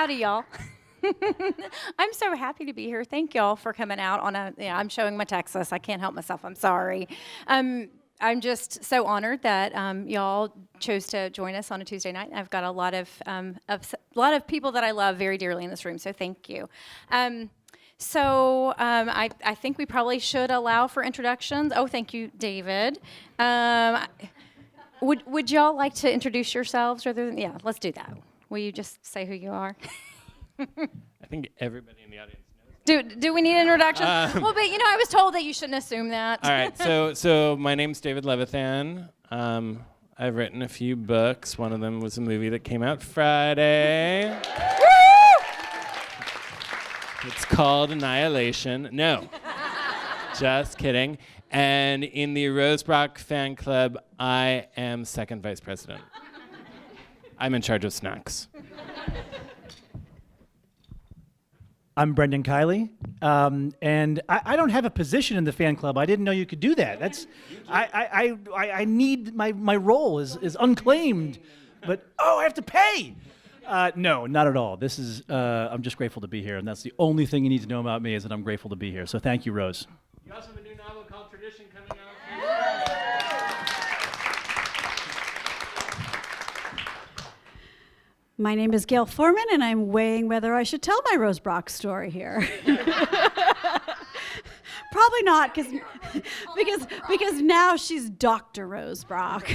Howdy, y'all. I'm so happy to be here. Thank y'all for coming out on I'm showing my Texas. I can't help myself. I'm sorry. I'm just so honored that y'all chose to join us on a Tuesday night. I've got a lot of people that I love very dearly in this room, so thank you. I think we probably should allow for introductions. Oh, thank you, David. Would y'all like to introduce yourselves rather than, yeah, let's do that. Will you just say who you are? I think everybody in the audience knows. Do we need an introduction? Well, but I was told that you shouldn't assume that. All right, so my name's David Levithan. I've written a few books. One of them was a movie that came out Friday. It's called Annihilation. No, just kidding. And in the Rose Brock fan club, I am second vice president. I'm in charge of snacks. I'm Brendan Kiely, and I don't have a position in the fan club. I didn't know you could do that. That's I need my role is unclaimed, but I have to pay. No, not at all. This is I'm just grateful to be here, and that's the only thing you need to know about me is that I'm grateful to be here. So thank you, Rose. You also have a new novel called Tradition coming out. My name is Gayle Forman, and I'm weighing whether I should tell my Rose Brock story here. Probably not, because now she's Dr. Rose Brock.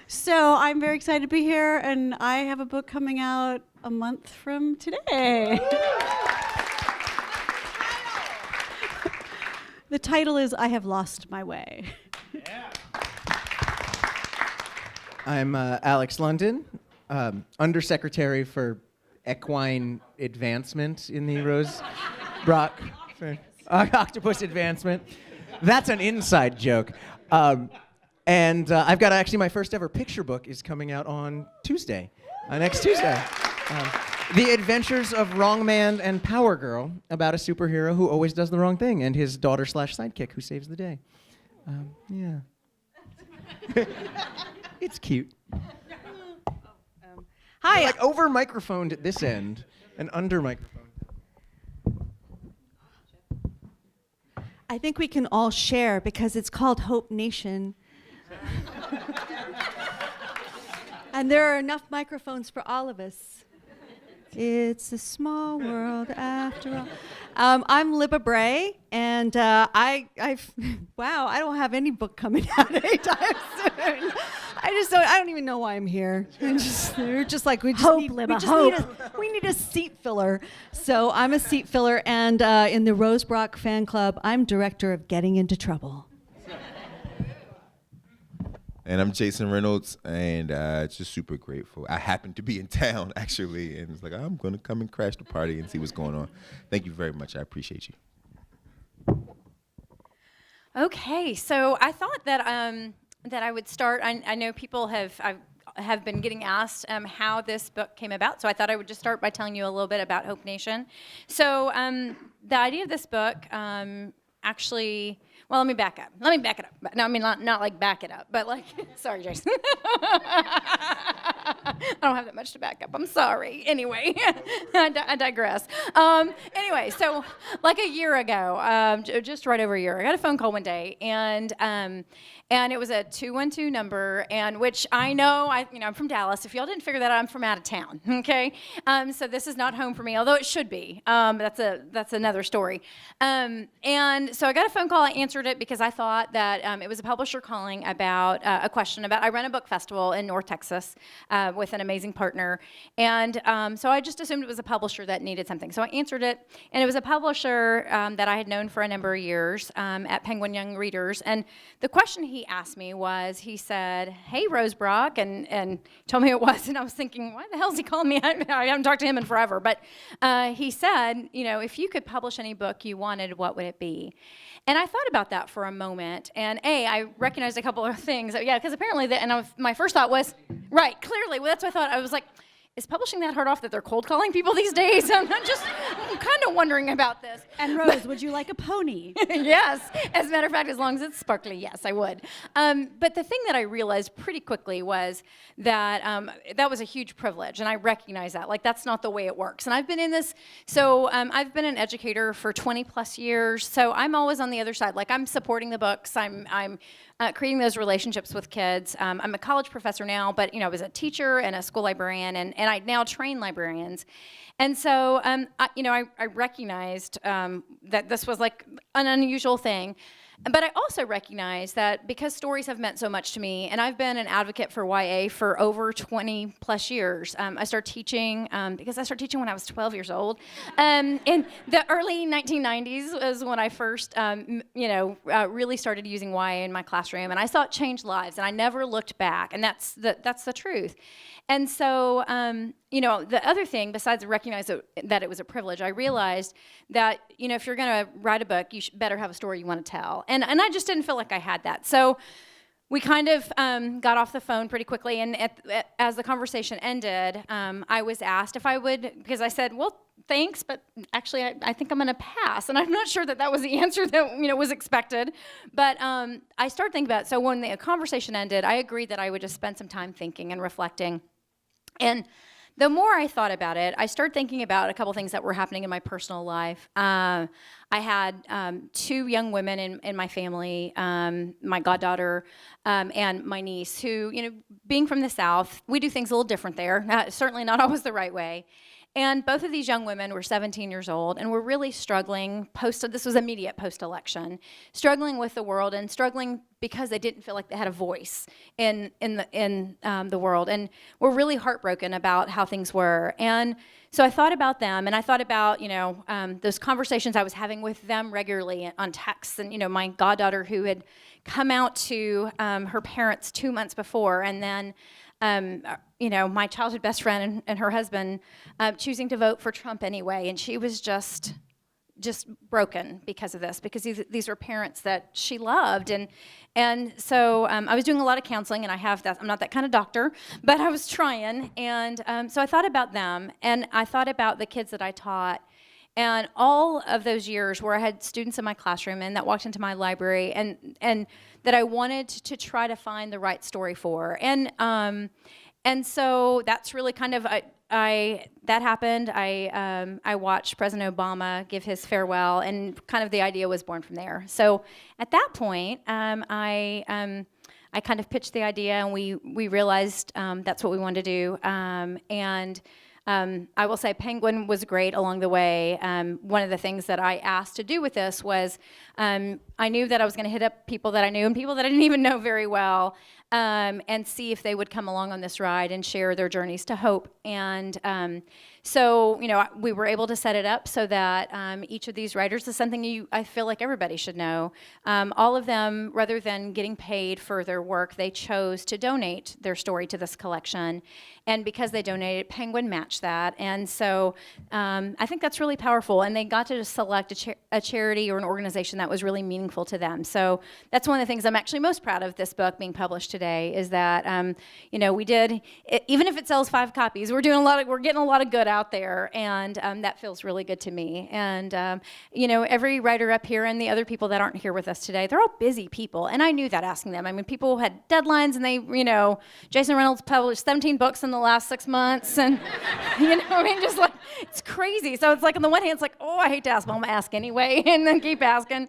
So I'm very excited to be here, and I have a book coming out a month from today. The title is I Have Lost My Way. Yeah. I'm Alex London, Undersecretary for Equine Advancement in the Rose Brock Octopus Advancement. That's an inside joke. And I've got actually my first ever picture book is coming out on Tuesday, next Tuesday. The Adventures of Wrong Man and Power Girl, about a superhero who always does the wrong thing and his daughter/sidekick who saves the day. Yeah. It's cute. Hi. Like over microphoned at this end and under microphone. I think we can all share because it's called Hope Nation. And there are enough microphones for all of us. It's a small world after all. I'm Libba Bray, and I don't have any book coming out anytime soon. I don't even know why I'm here. We're just like, we need a seat filler. So I'm a seat filler, and in the Rose Brock fan club, I'm director of Getting Into Trouble. And I'm Jason Reynolds, and just super grateful. I happened to be in town, actually, and it's like, I'm going to come and crash the party and see what's going on. Thank you very much. I appreciate you. Okay, so I thought that I would start. I know people have been getting asked how this book came about, so I thought I would just start by telling you a little bit about Hope Nation. So the idea of this book actually... Well, let me back up. No, I mean, not like back it up, but like, sorry, Jason. I don't have that much to back up. I'm sorry. Anyway, I digress. Anyway, so like a year ago, just right over a year, I got a phone call one day, and it was a 212 number, and which I know, I'm from Dallas. If y'all didn't figure that out, I'm from out of town. Okay, so this is not home for me, although it should be. That's another story. And so I got a phone call. I answered it because I thought that it was a publisher calling about a question about. I run a book festival in North Texas with an amazing partner, and so I just assumed it was a publisher that needed something. So I answered it, and it was a publisher that I had known for a number of years at Penguin Young Readers. And the question he asked me was, he said, "Hey, Rose Brock," and told me who it was, and I was thinking, why the hell is he calling me? I haven't talked to him in forever, but he said, if you could publish any book you wanted, what would it be? And I thought about that for a moment, and I recognized a couple of things. Yeah, because apparently, my first thought was, right, clearly, well, that's what I thought. I was like, is publishing that hard off that they're cold calling people these days? I'm kind of wondering about this. And Rose, would you like a pony? Yes. As a matter of fact, as long as it's sparkly, yes, I would. But the thing that I realized pretty quickly was that that was a huge privilege, and I recognize that. Like, that's not the way it works. And I've been in this, so I've been an educator for 20 plus years, so I'm always on the other side. Like, I'm supporting the books, I'm creating those relationships with kids. I'm a college professor now, but I was a teacher and a school librarian, and I now train librarians. And so, I recognized that this was like an unusual thing. But I also recognize that because stories have meant so much to me, and I've been an advocate for YA for over 20 plus years. I started teaching because I started teaching when I was 12 years old. In the early 1990s was when I first, really started using YA in my classroom, and I saw it change lives, and I never looked back, and that's the truth. And so, the other thing, besides recognize that it was a privilege, I realized that, if you're going to write a book, you better have a story you want to tell. And I just didn't feel like I had that. So we kind of got off the phone pretty quickly. And as the conversation ended, I was asked if I would, because I said, well, thanks, but actually I think I'm going to pass. And I'm not sure that was the answer that, was expected. But I started thinking about it. So when the conversation ended, I agreed that I would just spend some time thinking and reflecting. And the more I thought about it, I started thinking about a couple things that were happening in my personal life. I had 2 young women in my family, my goddaughter and my niece, who, being from the South, we do things a little different there, certainly not always the right way. And both of these young women were 17 years old and were really struggling this was immediate post-election, struggling with the world and struggling because they didn't feel like they had a voice in the world, and were really heartbroken about how things were. And so I thought about them, and I thought about, those conversations I was having with them regularly on texts, and, my goddaughter who had come out to her parents 2 months before, and then my childhood best friend and her husband choosing to vote for Trump anyway, and she was just broken because of this, because these were parents that she loved, and so I was doing a lot of counseling, and I'm not that kind of doctor, but I was trying, and so I thought about them, and I thought about the kids that I taught. And all of those years where I had students in my classroom and that walked into my library and that I wanted to try to find the right story for. And so that's really kind of, that happened. I watched President Obama give his farewell, and kind of the idea was born from there. So at that point, I kind of pitched the idea, and we realized that's what we wanted to do. I will say Penguin was great along the way. One of the things that I asked to do with this was I knew that I was going to hit up people that I knew and people that I didn't even know very well, and see if they would come along on this ride and share their journeys to hope. And so, we were able to set it up so that each of these writers is something I feel like everybody should know. All of them, rather than getting paid for their work, they chose to donate their story to this collection. And because they donated, Penguin matched that. And so I think that's really powerful. And they got to just select a charity or an organization that was really meaningful to them. So that's one of the things I'm actually most proud of this book being published today, is that, we did, even if it sells 5 copies, we're getting a lot of good out there. And that feels really good to me. And, every writer up here and the other people that aren't here with us today, they're all busy people. And I knew that asking them. I mean, people had deadlines, and they, Jason Reynolds published 17 books in the last 6 months, and just like, it's crazy. So it's like, on the one hand, it's like, oh, I hate to ask, but I'm gonna ask anyway, and then keep asking,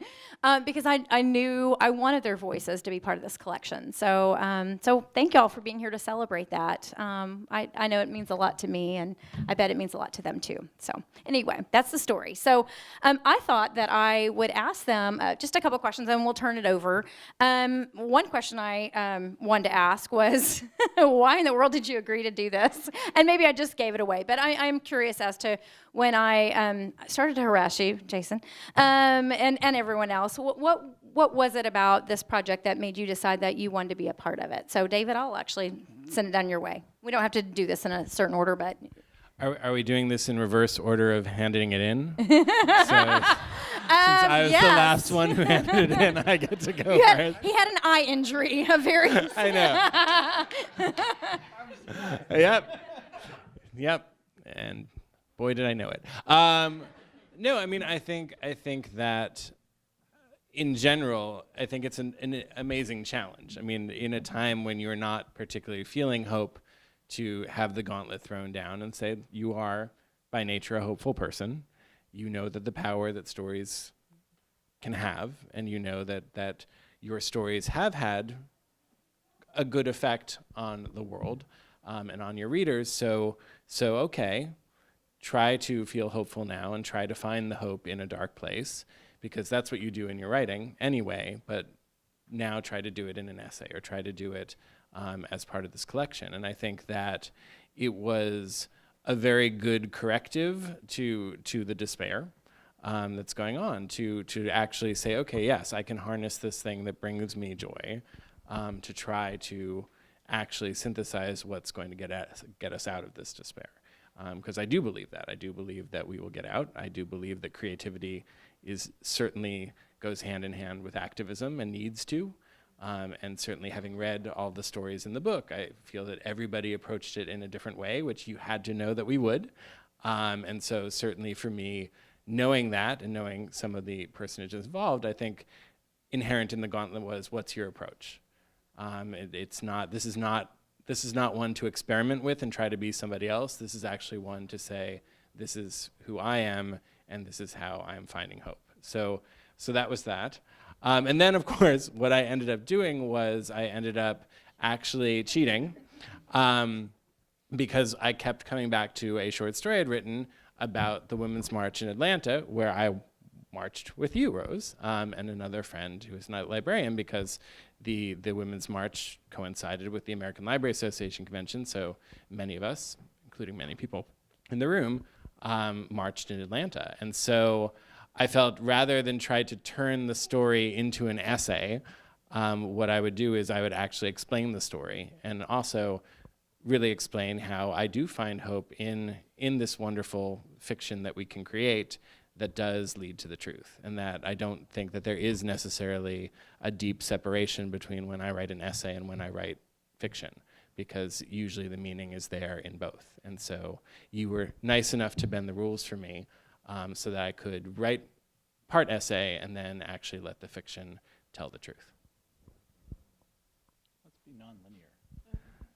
because I knew I wanted their voices to be part of this collection. So so thank y'all for being here to celebrate that. I know it means a lot to me, and I bet it means a lot to them too. So anyway, that's the story. So I thought that I would ask them just a couple questions, and we'll turn it over. One question I wanted to ask was, why in the world did you agree to do this? And maybe I just gave it away, but I'm curious as to when I started to harass you, Jason, and everyone else. What was it about this project that made you decide that you wanted to be a part of it? So David, I'll actually send it down your way. We don't have to do this in a certain order, but... Are we doing this in reverse order of handing it in? So since I was the last one who handed it in, I get to go first. He had an eye injury, a very... I know. Yep. Yep. And boy, did I know it. No, I mean, I think that in general, I think it's an amazing challenge. I mean, in a time when you're not particularly feeling hope, to have the gauntlet thrown down and say, you are by nature a hopeful person. You know that the power that stories can have, and you know that your stories have had a good effect on the world and on your readers. So okay, try to feel hopeful now and try to find the hope in a dark place, because that's what you do in your writing anyway, but now try to do it in an essay or try to do it as part of this collection. And I think that it was a very good corrective to the despair that's going on, to actually say, okay, yes, I can harness this thing that brings me joy to try to actually synthesize what's going to get us out of this despair. Because I do believe that. I do believe that we will get out. I do believe that creativity certainly goes hand in hand with activism and needs to. And certainly having read all the stories in the book, I feel that everybody approached it in a different way, which you had to know that we would. And so certainly for me, knowing that and knowing some of the personages involved, I think inherent in the gauntlet was, what's your approach? This is not one to experiment with and try to be somebody else. This is actually one to say, this is who I am, and this is how I'm finding hope. So that was that. And then, of course, what I ended up doing was I ended up actually cheating because I kept coming back to a short story I'd written about the Women's March in Atlanta, where I marched with you, Rose, and another friend who is not a librarian, because the Women's March coincided with the American Library Association convention, so many of us, including many people in the room, marched in Atlanta. And so I felt, rather than try to turn the story into an essay, what I would do is I would actually explain the story and also really explain how I do find hope in this wonderful fiction that we can create that does lead to the truth, and that I don't think that there is necessarily a deep separation between when I write an essay and when I write fiction, because usually the meaning is there in both. And so you were nice enough to bend the rules for me, so that I could write part essay and then actually let the fiction tell the truth. Let's be nonlinear.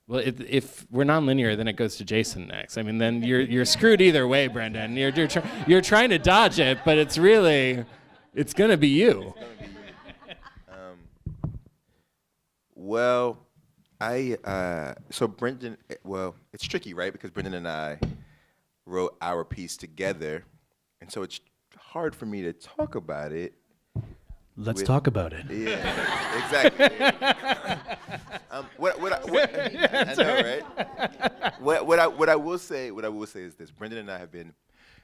Well, if we're nonlinear, then it goes to Jason next. I mean, then you're screwed either way, Brendan. You're trying to dodge it, but it's going to be you. Well, so Brendan, well, it's tricky, right? Because Brendan and I wrote our piece together, and so it's hard for me to talk about it. Let's talk about it. Yeah, exactly. I know, right? What I will say is this: Brendan and I have been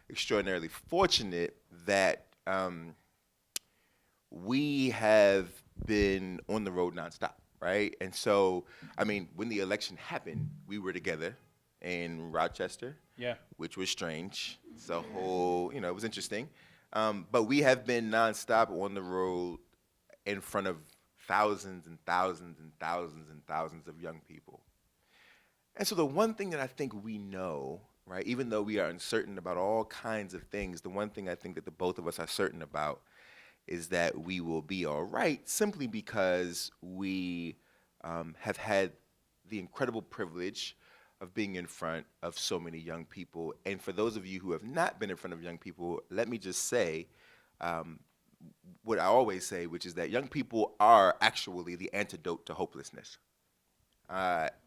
extraordinarily fortunate that we have been on the road nonstop, right? And so, I mean, when the election happened, we were together in Rochester, which was strange. It's a whole, it was interesting. But we have been nonstop on the road in front of thousands and thousands and thousands and thousands of young people. And so the one thing that I think we know, right, even though we are uncertain about all kinds of things, the one thing I think that the both of us are certain about is that we will be all right, simply because we have had the incredible privilege of being in front of so many young people. And for those of you who have not been in front of young people, let me just say what I always say, which is that young people are actually the antidote to hopelessness.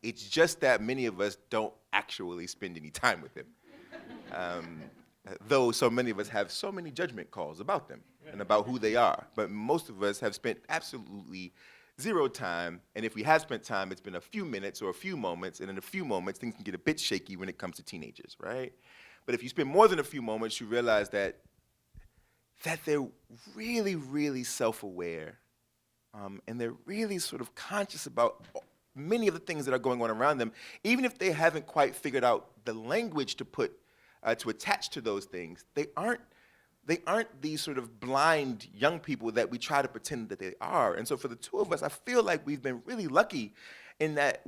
It's just that many of us don't actually spend any time with them. Though so many of us have so many judgment calls about them and about who they are. But most of us have spent absolutely zero time, and if we have spent time, it's been a few minutes or a few moments, and in a few moments, things can get a bit shaky when it comes to teenagers, right? But if you spend more than a few moments, you realize that they're really, really self-aware, and they're really sort of conscious about many of the things that are going on around them, even if they haven't quite figured out the language to attach to those things. They aren't these sort of blind young people that we try to pretend that they are. And so for the two of us, I feel like we've been really lucky in that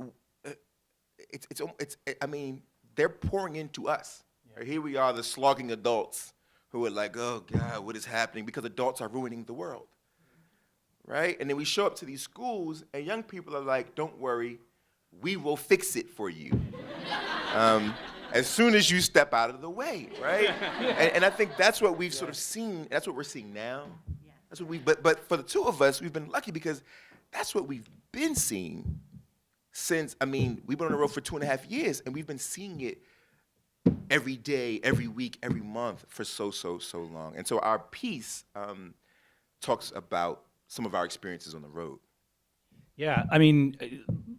they're pouring into us. Right? Here we are, the slogging adults who are like, oh God, what is happening? Because adults are ruining the world, right? And then we show up to these schools and young people are like, don't worry, we will fix it for you. As soon as you step out of the way, right? And I think that's what we've sort of seen, that's what we're seeing now. That's what but for the two of us, we've been lucky because that's what we've been seeing since, we've been on the road for 2.5 years and we've been seeing it every day, every week, every month for so long. And so our piece talks about some of our experiences on the road. Yeah,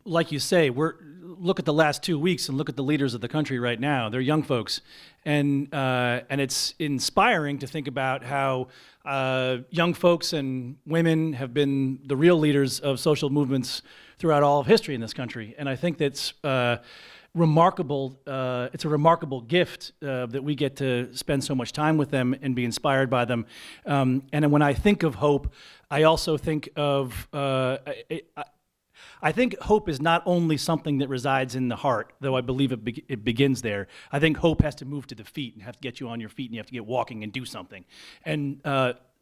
like you say, look at the last 2 weeks and look at the leaders of the country right now. They're young folks, and it's inspiring to think about how young folks and women have been the real leaders of social movements throughout all of history in this country. And I think that's remarkable. It's a remarkable gift that we get to spend so much time with them and be inspired by them. And when I think of hope, I also think of I think hope is not only something that resides in the heart, though I believe it begins there. I think hope has to move to the feet and have to get you on your feet, and you have to get walking and do something. And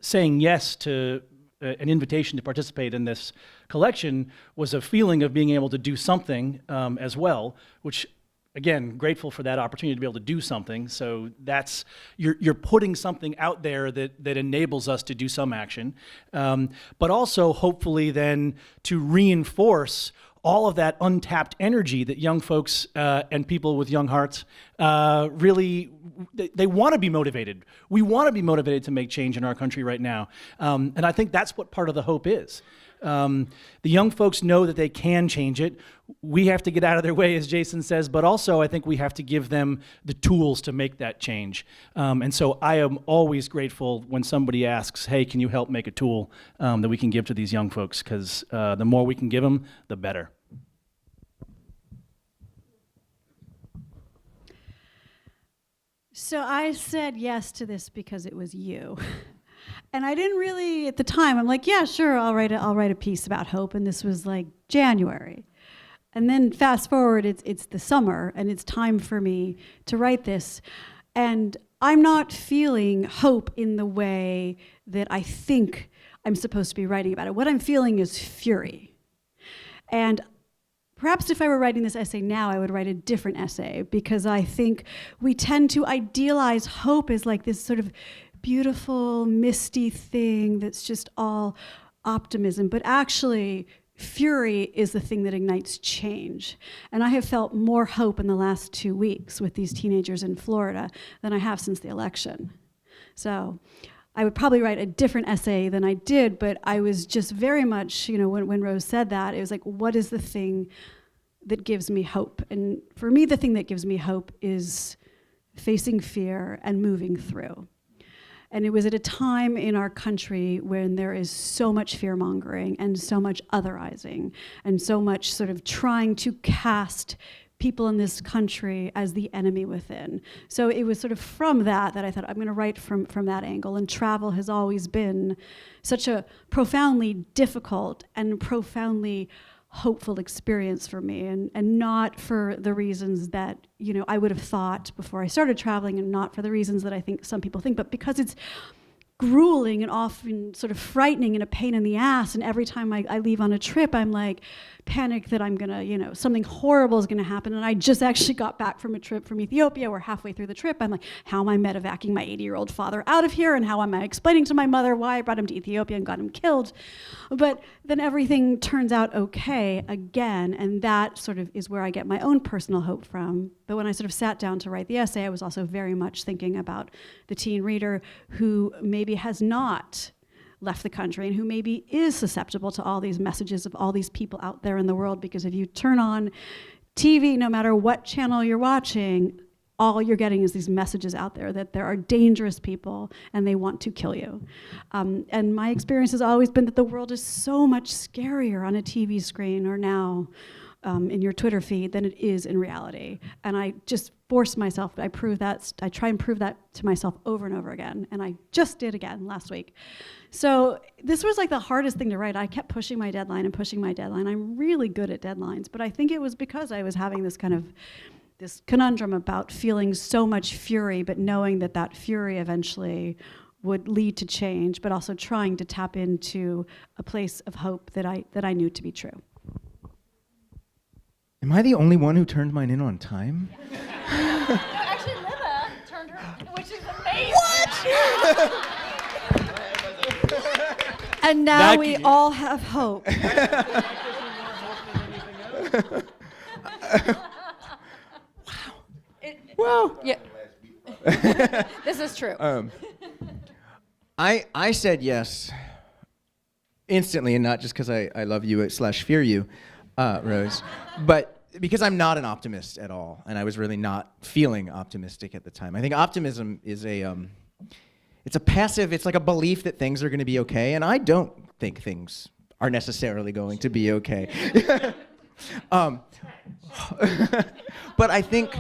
saying yes to an invitation to participate in this collection was a feeling of being able to do something as well, which, again, grateful for that opportunity to be able to do something. So that's, you're putting something out there that enables us to do some action, but also hopefully then to reinforce all of that untapped energy that young folks and people with young hearts really, they want to be motivated. We want to be motivated to make change in our country right now. And I think that's what part of the hope is. The young folks know that they can change it. We have to get out of their way, as Jason says, but also I think we have to give them the tools to make that change. And so I am always grateful when somebody asks, hey, can you help make a tool that we can give to these young folks? Because the more we can give them, the better. So I said yes to this because it was you. And I didn't really, at the time, I'm like, yeah, sure, I'll write a piece about hope. And this was like January. And then fast forward, it's the summer, and it's time for me to write this. And I'm not feeling hope in the way that I think I'm supposed to be writing about it. What I'm feeling is fury. And perhaps if I were writing this essay now, I would write a different essay, because I think we tend to idealize hope as like this sort of beautiful, misty thing that's just all optimism. But actually, fury is the thing that ignites change. And I have felt more hope in the last 2 weeks with these teenagers in Florida than I have since the election. So I would probably write a different essay than I did, but I was just very much, when Rose said that, it was like, what is the thing that gives me hope? And for me, the thing that gives me hope is facing fear and moving through. And it was at a time in our country when there is so much fear-mongering and so much otherizing and so much sort of trying to cast people in this country as the enemy within. So it was sort of from that I thought, I'm going to write from that angle. And travel has always been such a profoundly difficult and profoundly hopeful experience for me, and not for the reasons that I would have thought before I started traveling, and not for the reasons that I think some people think, but because it's grueling and often sort of frightening and a pain in the ass. And every time I leave on a trip, I'm like panicked that I'm gonna, something horrible is gonna happen. And I just actually got back from a trip from Ethiopia. We're halfway through the trip. I'm like, how am I medevacing my 80-year-old father out of here? And how am I explaining to my mother why I brought him to Ethiopia and got him killed? But then everything turns out okay again. And that sort of is where I get my own personal hope from. But when I sort of sat down to write the essay, I was also very much thinking about the teen reader who maybe has not left the country and who maybe is susceptible to all these messages of all these people out there in the world. Because if you turn on TV, no matter what channel you're watching, all you're getting is these messages out there that there are dangerous people and they want to kill you. And my experience has always been that the world is so much scarier on a TV screen or now in your Twitter feed than it is in reality. And I just force myself, I try and prove that to myself over and over again. And I just did again last week. So this was like the hardest thing to write. I kept pushing my deadline and pushing my deadline. I'm really good at deadlines, but I think it was because I was having this kind of this conundrum about feeling so much fury, but knowing that that fury eventually would lead to change, but also trying to tap into a place of hope that I knew to be true. Am I the only one who turned mine in on time? Actually, Libba turned her, which is amazing. And now we all have hope. Well, Yeah. This is true. I said yes instantly, and not just because I love you / fear you, Rose, but because I'm not an optimist at all, and I was really not feeling optimistic at the time. I think optimism is it's a passive, it's like a belief that things are going to be okay, and I don't think things are necessarily going to be okay. But I think,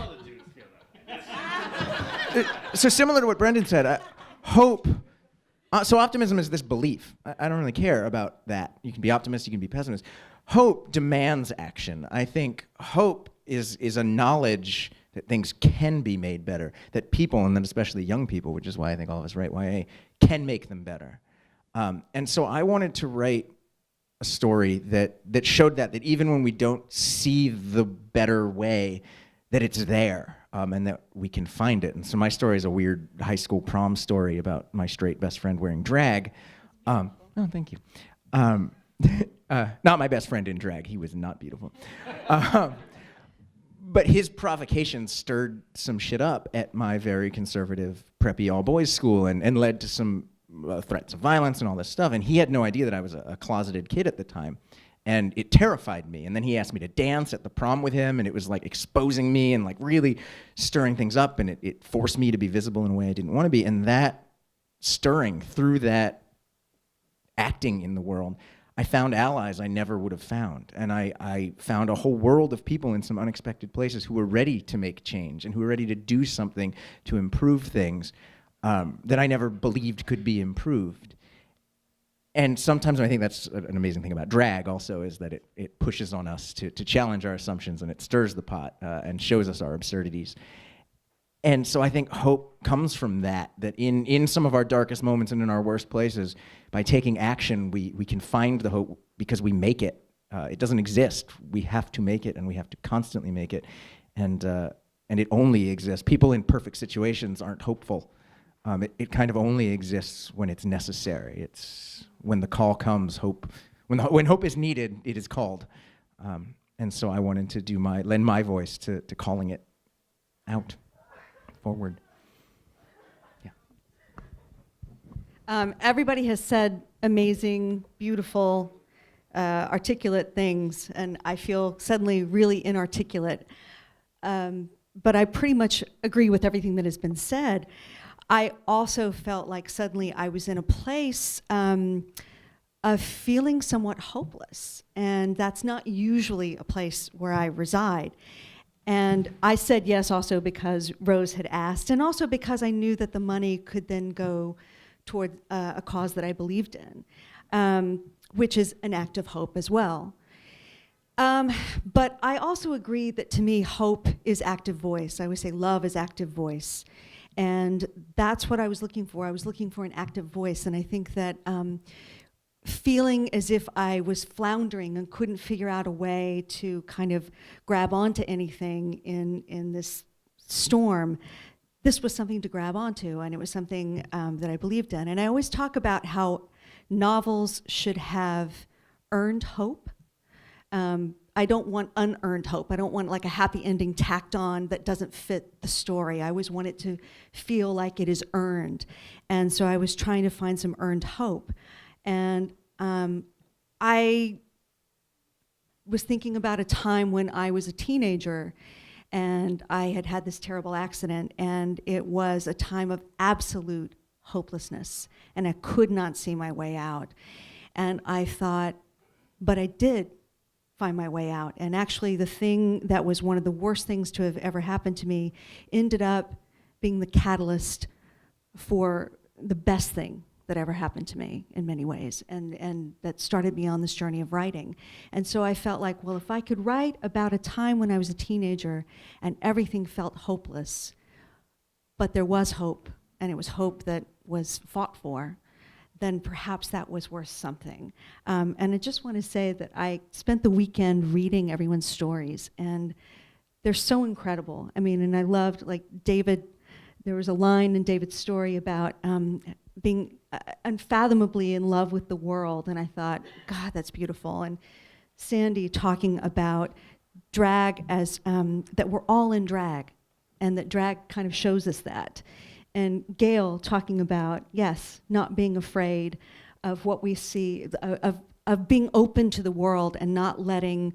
so similar to what Brendan said, hope, so optimism is this belief. I don't really care about that. You can be optimist, you can be pessimist. Hope demands action. I think hope is a knowledge that things can be made better, that people, and then especially young people, which is why I think all of us write YA, can make them better. And so I wanted to write a story that showed that even when we don't see the better way, that it's there, and that we can find it. And so my story is a weird high school prom story about my straight best friend wearing drag. Oh, thank you. Not my best friend in drag. He was not beautiful. But his provocations stirred some shit up at my very conservative, preppy all-boys school and led to some threats of violence and all this stuff. And he had no idea that I was a closeted kid at the time. And it terrified me. And then he asked me to dance at the prom with him, and it was like exposing me and like really stirring things up, and it forced me to be visible in a way I didn't want to be. And that stirring through that acting in the world, I found allies I never would have found. And I found a whole world of people in some unexpected places who were ready to make change and who were ready to do something to improve things that I never believed could be improved. And sometimes I think that's an amazing thing about drag also, is that it pushes on us to challenge our assumptions, and it stirs the pot and shows us our absurdities. And so I think hope comes from that in some of our darkest moments and in our worst places, by taking action, we can find the hope because we make it. It doesn't exist. We have to make it, and we have to constantly make it. And it only exists. People in perfect situations aren't hopeful. It kind of only exists when it's necessary. It's when the call comes, hope. When hope is needed, it is called. And so I wanted to lend my voice to calling it out, forward. Yeah. Everybody has said amazing, beautiful, articulate things, and I feel suddenly really inarticulate. But I pretty much agree with everything that has been said. I also felt like suddenly I was in a place of feeling somewhat hopeless, and that's not usually a place where I reside. And I said yes also because Rose had asked, and also because I knew that the money could then go toward a cause that I believed in, which is an act of hope as well. But I also agree that to me, hope is active voice. I always say love is active voice. And that's what I was looking for. I was looking for an active voice. And I think that feeling as if I was floundering and couldn't figure out a way to kind of grab onto anything in this storm, this was something to grab onto, and it was something that I believed in. And I always talk about how novels should have earned hope. I don't want unearned hope. I don't want like a happy ending tacked on that doesn't fit the story. I always want it to feel like it is earned. And so I was trying to find some earned hope. And I was thinking about a time when I was a teenager and I had had this terrible accident, and it was a time of absolute hopelessness, and I could not see my way out. And I thought, but I did find my way out. And actually the thing that was one of the worst things to have ever happened to me ended up being the catalyst for the best thing that ever happened to me in many ways, and that started me on this journey of writing. And so I felt like, well, if I could write about a time when I was a teenager and everything felt hopeless, but there was hope, and it was hope that was fought for, then perhaps that was worth something. And I just want to say that I spent the weekend reading everyone's stories, and they're so incredible. I mean, and I loved, like, David, there was a line in David's story about being unfathomably in love with the world, and I thought, God, that's beautiful. And Sandy talking about drag as, that we're all in drag, and that drag kind of shows us that. And Gayle talking about, yes, not being afraid of what we see, of being open to the world and not letting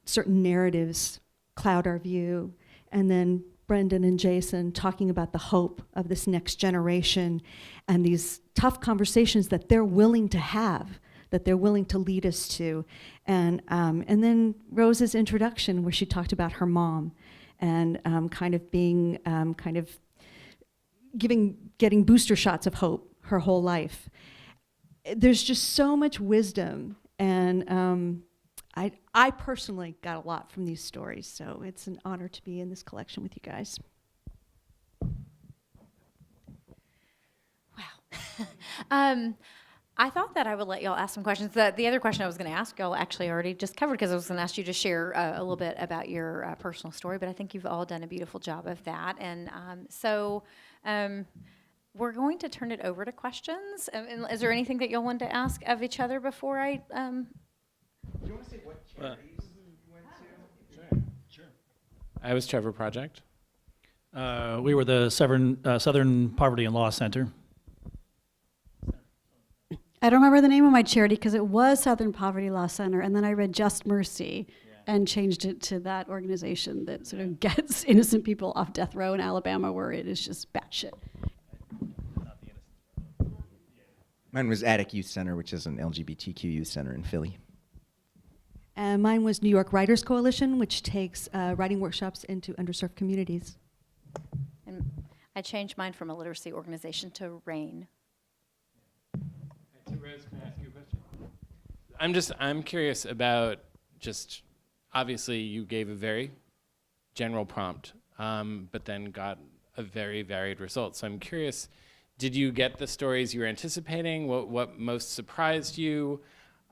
certain narratives cloud our view. And then Brendan and Jason talking about the hope of this next generation and these tough conversations that they're willing to have, that they're willing to lead us to. And then Rose's introduction, where she talked about her mom and kind of being, getting booster shots of hope her whole life. There's just so much wisdom, and I personally got a lot from these stories, so it's an honor to be in this collection with you guys. Wow. I thought that I would let y'all ask some questions. The other question I was going to ask y'all actually already just covered, because I was going to ask you to share a little bit about your personal story, but I think you've all done a beautiful job of that. And so we're going to turn it over to questions. And is there anything that y'all wanted to ask of each other before I... Do you want to say what charities you went to? Sure. I was Trevor Project. We were the Southern Poverty and Law Center. I don't remember the name of my charity because it was Southern Poverty Law Center, and then I read Just Mercy and changed it to that organization that sort of gets innocent people off death row in Alabama, where it is just batshit. Mine was Attic Youth Center, which is an LGBTQ youth center in Philly. And mine was New York Writers Coalition, which takes writing workshops into underserved communities. And I changed mine from a literacy organization to RAIN. Rose, can I ask you a question? I'm curious about just, obviously you gave a very general prompt, but then got a very varied result. So I'm curious, did you get the stories you were anticipating? What most surprised you?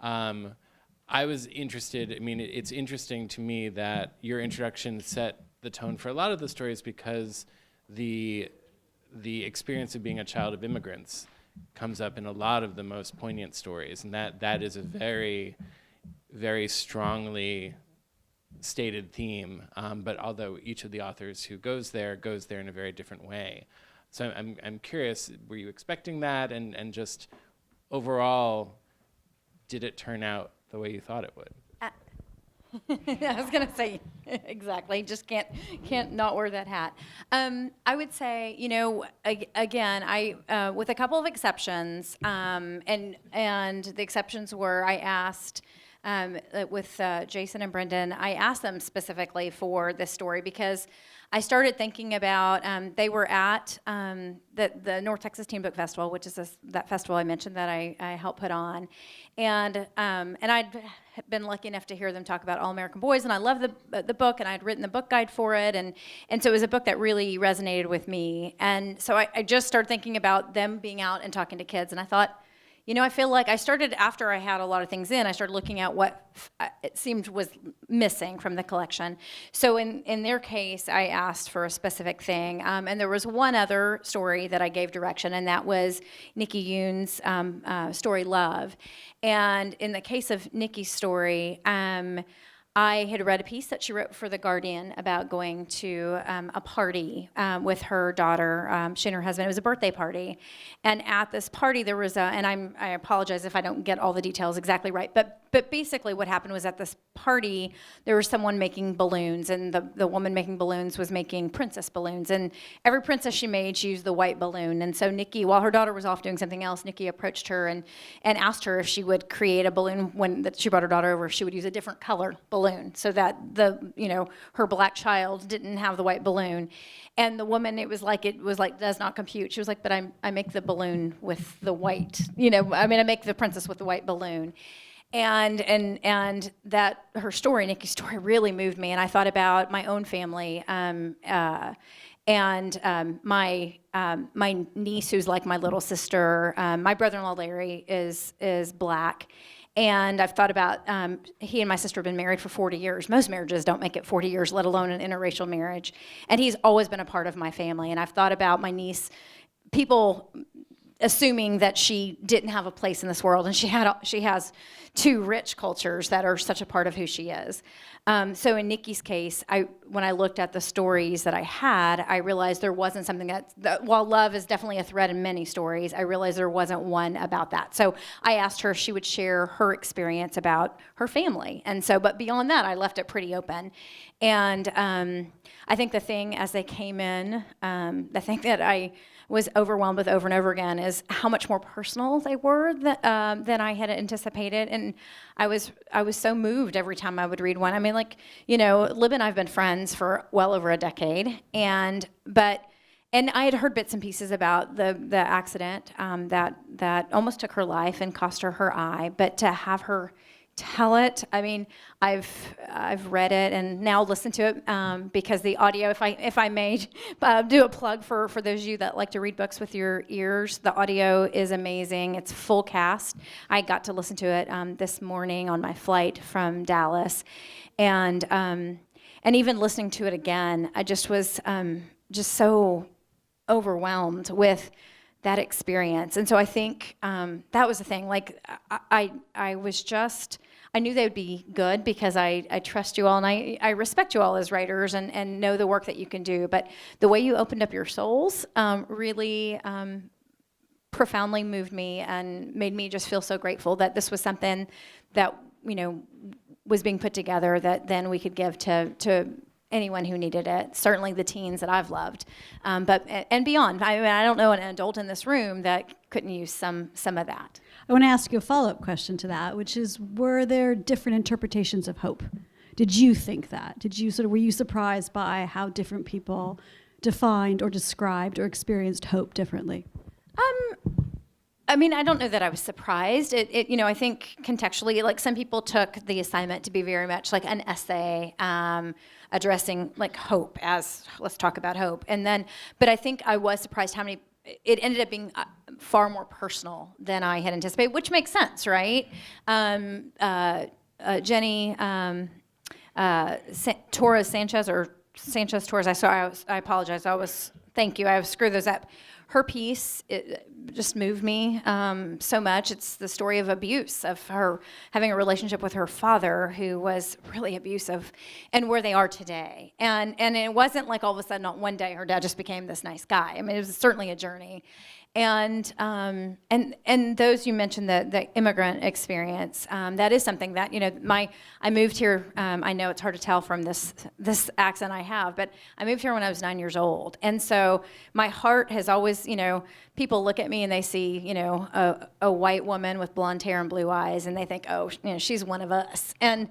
I was interested, it's interesting to me that your introduction set the tone for a lot of the stories, because the experience of being a child of immigrants comes up in a lot of the most poignant stories, and that is a very, very strongly stated theme. But although each of the authors who goes there in a very different way. So I'm curious, were you expecting that, and just overall, did it turn out the way you thought it would? I was going to say, exactly, just can't not wear that hat. I would say, again, I with a couple of exceptions, and the exceptions were, I asked, with Jason and Brendan, I asked them specifically for this story, because I started thinking about, they were at the North Texas Teen Book Festival, which is that festival I mentioned that I helped put on. And I'd been lucky enough to hear them talk about All American Boys, and I loved the book, and I'd written the book guide for it, and so it was a book that really resonated with me. And so I just started thinking about them being out and talking to kids, and I thought, I feel like I started, after I had a lot of things in, I started looking at what it seemed was missing from the collection. So in their case, I asked for a specific thing. And there was one other story that I gave direction, and that was Nikki Yoon's story, Love. And in the case of Nikki's story, I had read a piece that she wrote for The Guardian about going to a party with her daughter, she and her husband. It was a birthday party. And at this party, there was and I apologize if I don't get all the details exactly right, but but basically what happened was at this party, there was someone making balloons, and the woman making balloons was making princess balloons. And every princess she made, she used the white balloon. And so Nikki, while her daughter was off doing something else, Nikki approached her and asked her if she would create a balloon she brought her daughter over, if she would use a different color balloon so that her black child didn't have the white balloon. And the woman, it was like does not compute. She was like, but I make the balloon with the white, I make the princess with the white balloon. And that her story, Nikki's story, really moved me. And I thought about my own family, my niece, who's like my little sister. My brother-in-law Larry is black. And I've thought about, he and my sister have been married for 40 years. Most marriages don't make it 40 years, let alone an interracial marriage. And he's always been a part of my family. And I've thought about my niece, people assuming that she didn't have a place in this world, and she has two rich cultures that are such a part of who she is. So in Nikki's case, when I looked at the stories that I had, I realized there wasn't something that while love is definitely a thread in many stories, I realized there wasn't one about that. So I asked her if she would share her experience about her family. And so, but beyond that, I left it pretty open. And I think the thing as they came in, the thing that I was overwhelmed with over and over again is how much more personal they were than I had anticipated. And I was so moved every time I would read one. Libba and I have been friends for well over a decade, and I had heard bits and pieces about the accident that almost took her life and cost her her eye, but to have her tell it. I've read it and now listened to it because the audio, if I may do a plug for those of you that like to read books with your ears, the audio is amazing. It's full cast. I got to listen to it this morning on my flight from Dallas, and even listening to it again, I just was just so overwhelmed with that experience. And so I think that was the thing. Like I knew they would be good because I trust you all, and I respect you all as writers and know the work that you can do. But the way you opened up your souls really profoundly moved me and made me just feel so grateful that this was something that was being put together that then we could give to anyone who needed it, certainly the teens that I've loved, but beyond. I don't know an adult in this room that couldn't use some of that. I want to ask you a follow-up question to that, which is, were there different interpretations of hope? Did you think that? Were you surprised by how different people defined or described or experienced hope differently? I don't know that I was surprised. I think contextually, like some people took the assignment to be very much like an essay addressing like hope as, let's talk about hope. But I think I was surprised how many, it ended up being far more personal than I had anticipated, which makes sense, right? Jenny Torres Sanchez, or Sanchez Torres, I apologize. Thank you. I screwed those up. Her piece, it just moved me so much. It's the story of abuse, of her having a relationship with her father who was really abusive, and where they are today. And it wasn't like all of a sudden, not one day, her dad just became this nice guy. It was certainly a journey. And those you mentioned, the immigrant experience, that is something that I moved here. I know it's hard to tell from this accent I have, but I moved here when I was 9 years old, and so my heart has always, people look at me and they see, a white woman with blonde hair and blue eyes, and they think, oh, she's one of us, and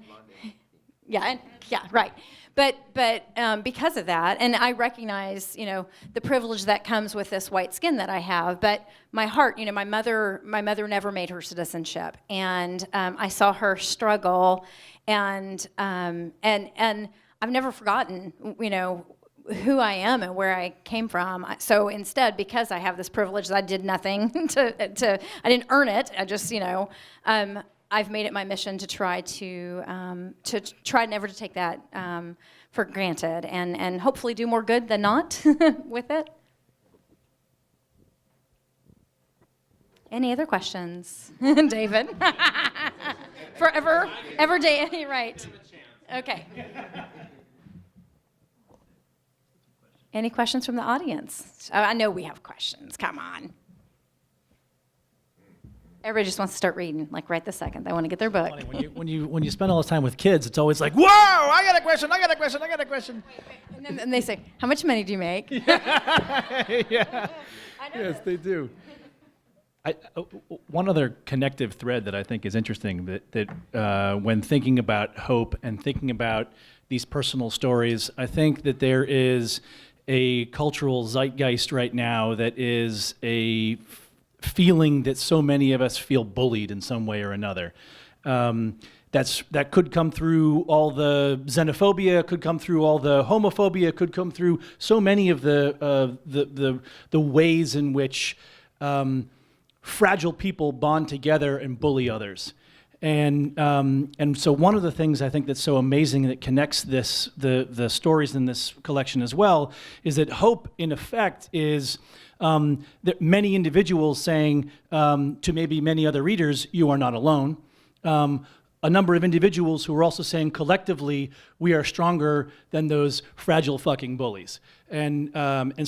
yeah, right. But because of that, and I recognize, the privilege that comes with this white skin that I have, but my heart, my mother never made her citizenship, and I saw her struggle, and I've never forgotten, who I am and where I came from. So instead, because I have this privilege, that I did nothing I didn't earn it. I just, I've made it my mission to try never to take that for granted, and hopefully do more good than not with it. Any other questions, David? Forever, day, right? Okay. Any questions from the audience? I know we have questions. Come on. Everybody just wants to start reading, like right this second. They want to get their book. Funny, when you spend all this time with kids, it's always like, whoa, I got a question, I got a question, I got a question. And then they say, how much money do you make? Yeah. Yes, they do. One other connective thread that I think is interesting that when thinking about hope and thinking about these personal stories, I think that there is a cultural zeitgeist right now that is a feeling that so many of us feel bullied in some way or another. That could come through all the xenophobia, could come through all the homophobia, could come through so many of the ways in which fragile people bond together and bully others. And so one of the things I think that's so amazing that connects the stories in this collection as well is that hope, in effect, is that many individuals saying to maybe many other readers, you are not alone. A number of individuals who are also saying collectively, we are stronger than those fragile fucking bullies. And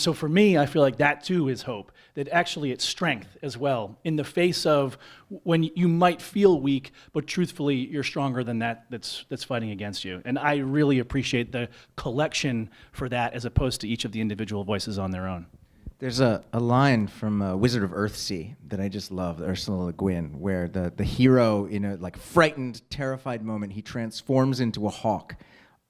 so for me, I feel like that too is hope, that actually it's strength as well in the face of when you might feel weak, but truthfully, you're stronger than that's fighting against you. And I really appreciate the collection for that as opposed to each of the individual voices on their own. There's a line from Wizard of Earthsea that I just love, Ursula Le Guin, where the hero, in a like frightened, terrified moment, he transforms into a hawk.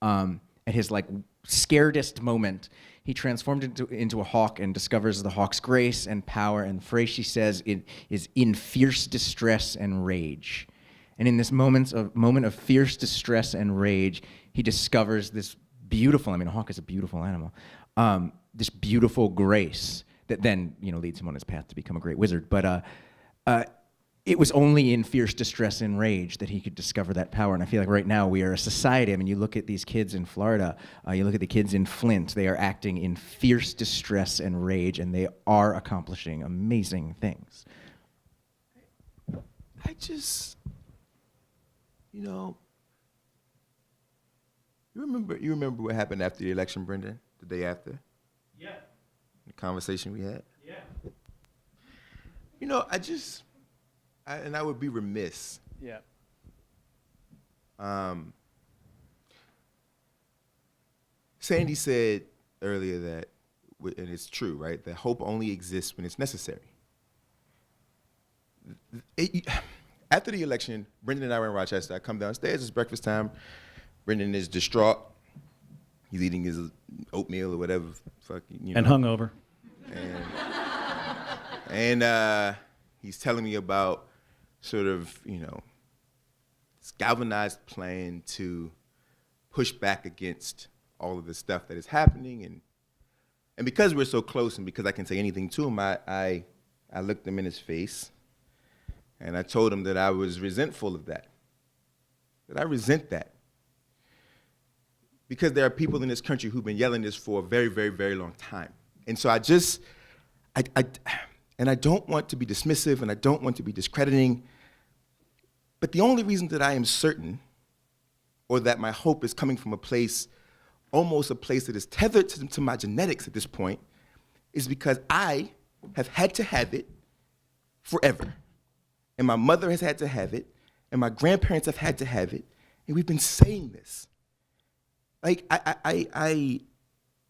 At his like scaredest moment, he transformed into a hawk and discovers the hawk's grace and power. And the phrase she says is in fierce distress and rage. And in this moment of fierce distress and rage, he discovers this beautiful. I mean, a hawk is a beautiful animal. This beautiful grace that then leads him on his path to become a great wizard. But it was only in fierce distress and rage that he could discover that power. And I feel like right now we are a society. I mean, you look at these kids in Florida, you look at the kids in Flint, they are acting in fierce distress and rage, and they are accomplishing amazing things. I just, you remember what happened after the election, Brendan? The day after? Yeah. The conversation we had? Yeah. I would be remiss. Yeah. Sandy said earlier that, and it's true, right, that hope only exists when it's necessary. After the election, Brendan and I were in Rochester. I come downstairs, it's breakfast time. Brendan is distraught. He's eating his oatmeal or whatever. And hungover. And he's telling me about sort of, this galvanized plan to push back against all of the stuff that is happening. And because we're so close and because I can say anything to him, I looked him in his face and I told him that I was resentful of that I resent that. Because there are people in this country who've been yelling this for a very, very, very long time. And so I don't want to be dismissive and I don't want to be discrediting, but the only reason that I am certain or that my hope is coming from almost a place that is tethered to my genetics at this point, is because I have had to have it forever. And my mother has had to have it, and my grandparents have had to have it, and we've been saying this. Like, I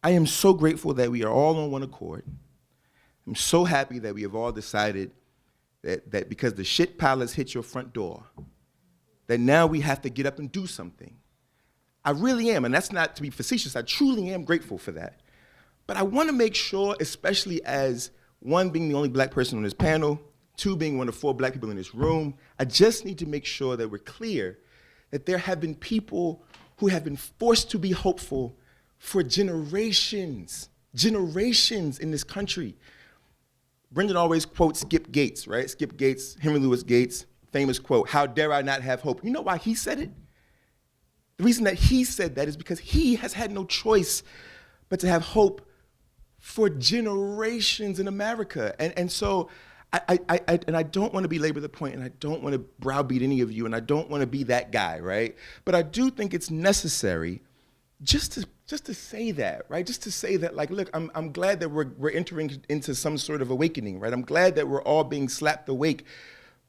am so grateful that we are all on one accord. I'm so happy that we have all decided that because the shit pile has hit your front door, that now we have to get up and do something. I really am, and that's not to be facetious. I truly am grateful for that. But I want to make sure, especially as one, being the only black person on this panel, two, being one of 4 black people in this room, I just need to make sure that we're clear that there have been people who have been forced to be hopeful for generations in this country. Brendan always quotes Skip Gates, right? Skip Gates, Henry Louis Gates, famous quote, "How dare I not have hope?" You know why he said it? The reason that he said that is because he has had no choice but to have hope for generations in America. And so I don't want to belabor the point, and I don't want to browbeat any of you, and I don't want to be that guy, right? But I do think it's necessary just to say that, right? Just to say that, like, look, I'm glad that we're entering into some sort of awakening, right? I'm glad that we're all being slapped awake.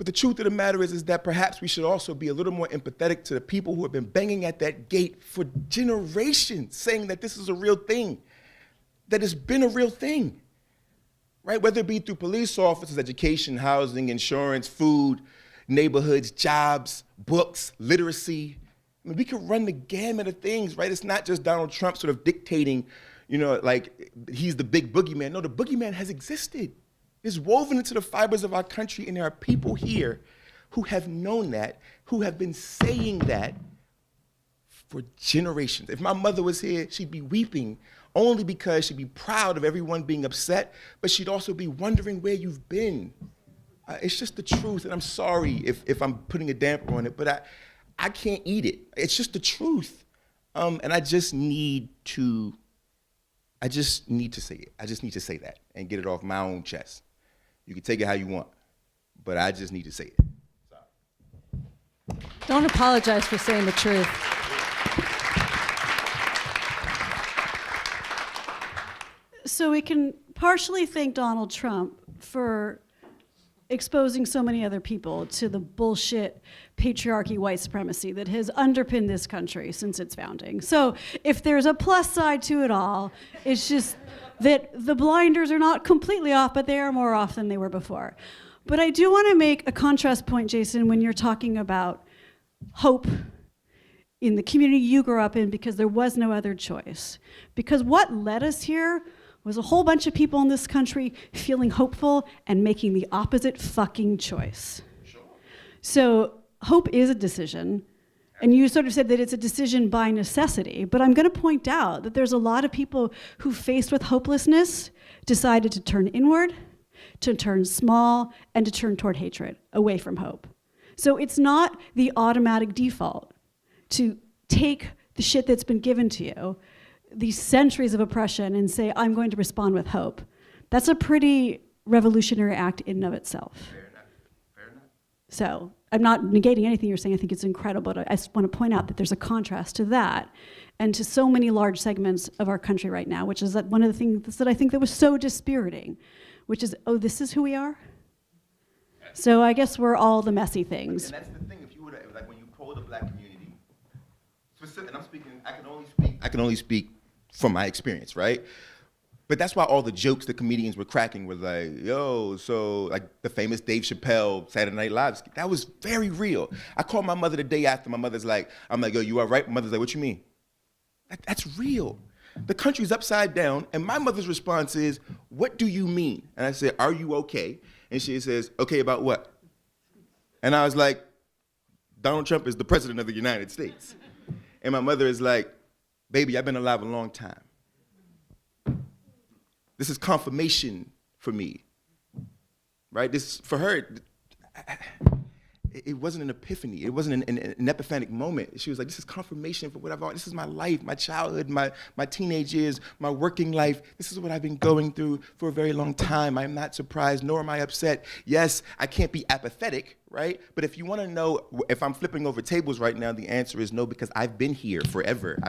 But the truth of the matter is that perhaps we should also be a little more empathetic to the people who have been banging at that gate for generations, saying that this is a real thing, that it's been a real thing, right? Whether it be through police officers, education, housing, insurance, food, neighborhoods, jobs, books, literacy. I mean, we could run the gamut of things, right? It's not just Donald Trump sort of dictating, like he's the big boogeyman. No, the boogeyman has existed. It's woven into the fibers of our country, and there are people here who have known that, who have been saying that for generations. If my mother was here, she'd be weeping only because she'd be proud of everyone being upset, but she'd also be wondering where you've been. It's just the truth, and I'm sorry if I'm putting a damper on it, but I can't eat it. It's just the truth, and I just need to say it. I just need to say that and get it off my own chest. You can take it how you want, but I just need to say it. Sorry. Don't apologize for saying the truth. So we can partially thank Donald Trump for exposing so many other people to the bullshit patriarchy, white supremacy that has underpinned this country since its founding. So if there's a plus side to it all, it's just that the blinders are not completely off, but they are more off than they were before. But I do want to make a contrast point, Jason, when you're talking about hope in the community you grew up in because there was no other choice. Because what led us here was a whole bunch of people in this country feeling hopeful and making the opposite fucking choice. Sure. So hope is a decision. And you sort of said that it's a decision by necessity, but I'm going to point out that there's a lot of people who, faced with hopelessness, decided to turn inward, to turn small, and to turn toward hatred, away from hope. So it's not the automatic default to take the shit that's been given to you, these centuries of oppression, and say, I'm going to respond with hope. That's a pretty revolutionary act in and of itself. Fair enough. Fair enough. So I'm not negating anything you're saying. I think it's incredible. But I just want to point out that there's a contrast to that and to so many large segments of our country right now, which is that one of the things that I think that was so dispiriting, which is, oh, this is who we are? So I guess we're all the messy things. And that's the thing. If you would have, like when you poll the black community, and I'm speaking, I can only speak from my experience, right? But that's why all the jokes the comedians were cracking were like, yo, so like the famous Dave Chappelle Saturday Night Live, that was very real. I called my mother the day after. My mother's like, I'm like, yo, you all right? My mother's like, what you mean? That's real. The country's upside down, and my mother's response is, what do you mean? And I said, are you okay? And she says, okay about what? And I was like, Donald Trump is the president of the United States. And my mother is like, baby, I've been alive a long time. This is confirmation for me, right? This, for her, it wasn't an epiphany. It wasn't an epiphanic moment. She was like, this is confirmation for what I've always, this is my life, my childhood, my teenage years, my working life. This is what I've been going through for a very long time. I'm not surprised, nor am I upset. Yes, I can't be apathetic, right? But if you want to know if I'm flipping over tables right now, the answer is no, because I've been here forever.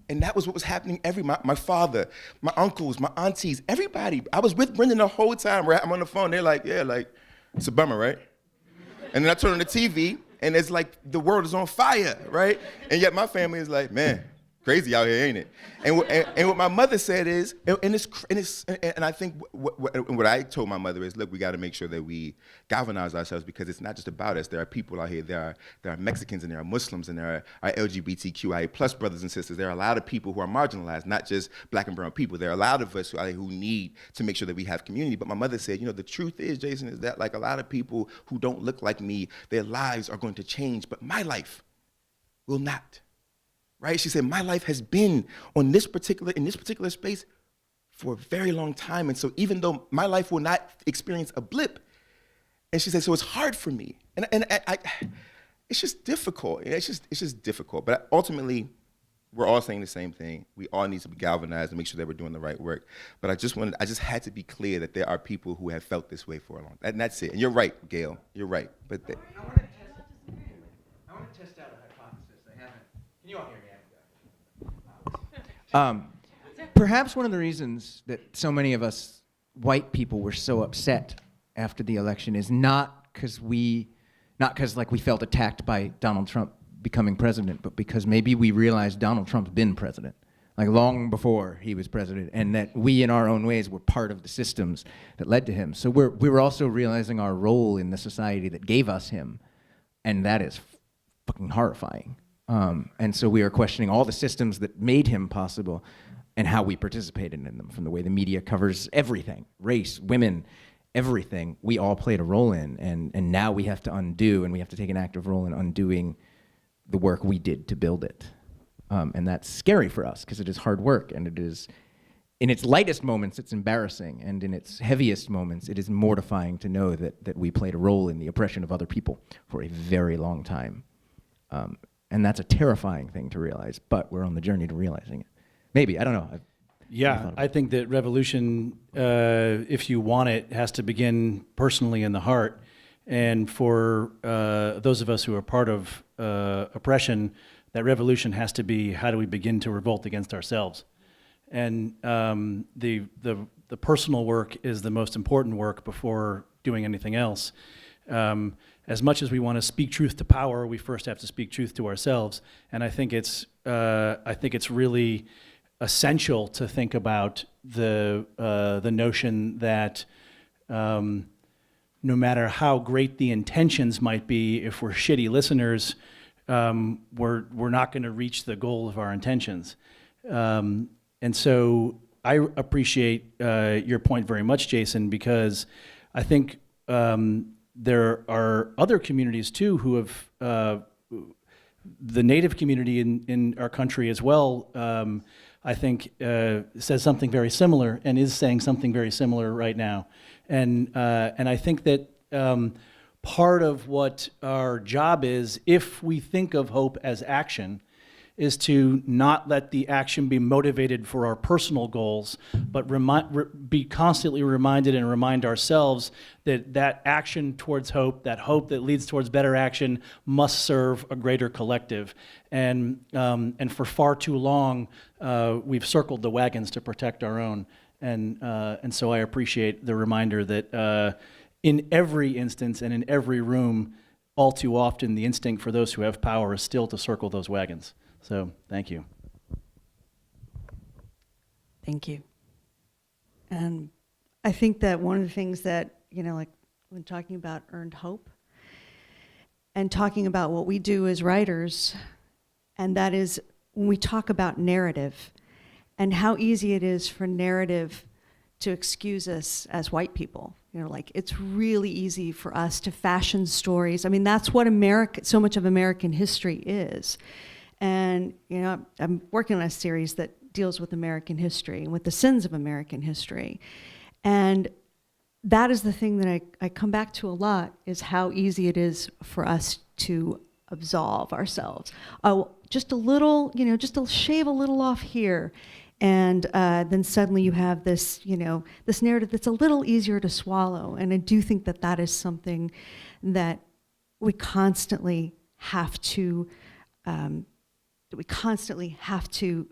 And that was what was happening. My father, my uncles, my aunties, everybody. I was with Brendan the whole time. Right? I'm on the phone. They're like, yeah, like, it's a bummer, right? And then I turn on the TV, and it's like the world is on fire, right? And yet my family is like, man, crazy out here, ain't it? And what my mother said is, and I think what I told my mother is, look, we got to make sure that we galvanize ourselves, because it's not just about us. There are people out here. There are Mexicans, and there are Muslims, and there are LGBTQIA plus brothers and sisters. There are a lot of people who are marginalized, not just black and brown people. There are a lot of us who need to make sure that we have community. But my mother said, the truth is, Jason, is that like a lot of people who don't look like me, their lives are going to change, but my life will not. Right? She said, my life has been in this particular space for a very long time. And so even though my life will not experience a blip, and she said, so it's hard for me. And it's just difficult. It's just difficult. But ultimately, we're all saying the same thing. We all need to be galvanized and make sure that we're doing the right work. But I just had to be clear that there are people who have felt this way for a long time. And that's it. And you're right, Gayle. You're right. But I want to test out a hypothesis. I haven't. Can you all hear me? Perhaps one of the reasons that so many of us white people were so upset after the election is not because we felt attacked by Donald Trump becoming president, but because maybe we realized Donald Trump's been president, like long before he was president, and that we in our own ways were part of the systems that led to him. So we were also realizing our role in the society that gave us him, and that is fucking horrifying. And so we are questioning all the systems that made him possible and how we participated in them, from the way the media covers everything, race, women, everything we all played a role in, and now we have to undo, and we have to take an active role in undoing the work we did to build it. And that's scary for us, because it is hard work, and it is, in its lightest moments, it's embarrassing, and in its heaviest moments, it is mortifying to know that we played a role in the oppression of other people for a very long time. And that's a terrifying thing to realize, but we're on the journey to realizing it. Maybe, I don't know. Yeah, I think that revolution, if you want it, has to begin personally in the heart. And for those of us who are part of oppression, that revolution has to be, how do we begin to revolt against ourselves? And the personal work is the most important work before doing anything else. As much as we want to speak truth to power, we first have to speak truth to ourselves. And I think it's really essential to think about the notion that no matter how great the intentions might be, if we're shitty listeners, we're not going to reach the goal of our intentions. And so I appreciate your point very much, Jason, because I think there are other communities too who have, the Native community in our country as well, I think says something very similar and is saying something very similar right now. And I think that part of what our job is, if we think of hope as action, is to not let the action be motivated for our personal goals, but be constantly reminded and remind ourselves that that action towards hope, that hope that leads towards better action, must serve a greater collective. And for far too long, we've circled the wagons to protect our own. And so I appreciate the reminder that in every instance and in every room, all too often, the instinct for those who have power is still to circle those wagons. So, thank you. Thank you. And I think that one of the things that, like when talking about earned hope and talking about what we do as writers, and that is when we talk about narrative and how easy it is for narrative to excuse us as white people. It's really easy for us to fashion stories. I mean, that's what so much of American history is. And, I'm working on a series that deals with American history and with the sins of American history. And that is the thing that I come back to a lot, is how easy it is for us to absolve ourselves. Oh, just a little, just to shave a little off here. And then suddenly you have this, this narrative that's a little easier to swallow. And I do think that that is something that we constantly have to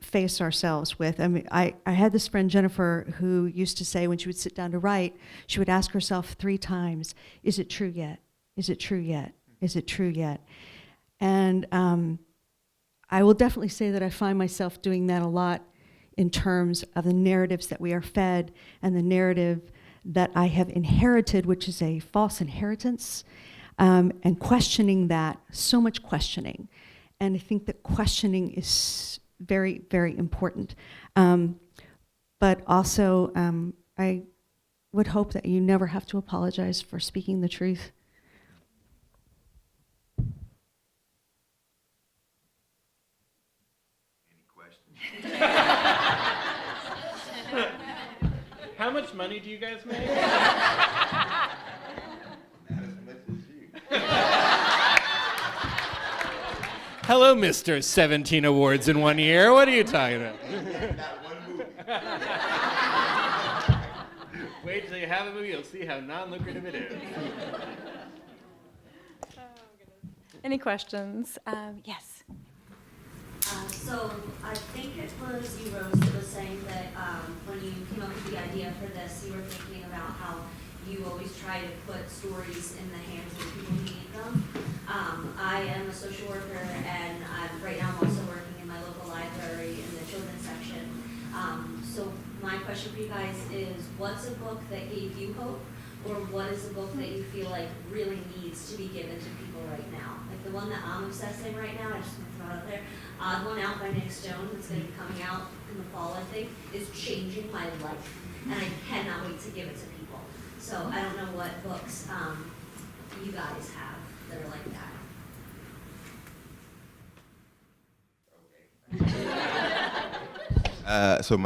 face ourselves with. I mean, I had this friend, Jennifer, who used to say when she would sit down to write, she would ask herself 3 times, is it true yet? Is it true yet? Is it true yet? And I will definitely say that I find myself doing that a lot in terms of the narratives that we are fed and the narrative that I have inherited, which is a false inheritance, and questioning that, so much questioning. And I think that questioning is very, very important. But also, I would hope that you never have to apologize for speaking the truth. Any questions? How much money do you guys make? Not as much as you. Hello, Mr. 17 awards in 1 year. What are you talking about? Not one movie. Wait till you have a movie, you'll see how non-lucrative it is. Any questions? Yes. So I think it was you, Rose, that was saying that when you came up with the idea for this, you were thinking about how you always try to put stories in the hands of people who need them. I am a social worker, and right now I'm also working in my local library in the children's section. So my question for you guys is, what's a book that gave you hope, or what is a book that you feel like really needs to be given to people right now? Like the one that I'm obsessing right now, I just want to throw it out there, Odd One Out by Nick Stone, that's going to be coming out in the fall, I think, is changing my life, and I cannot wait to give it to people. So I don't know what books you guys have that are like that.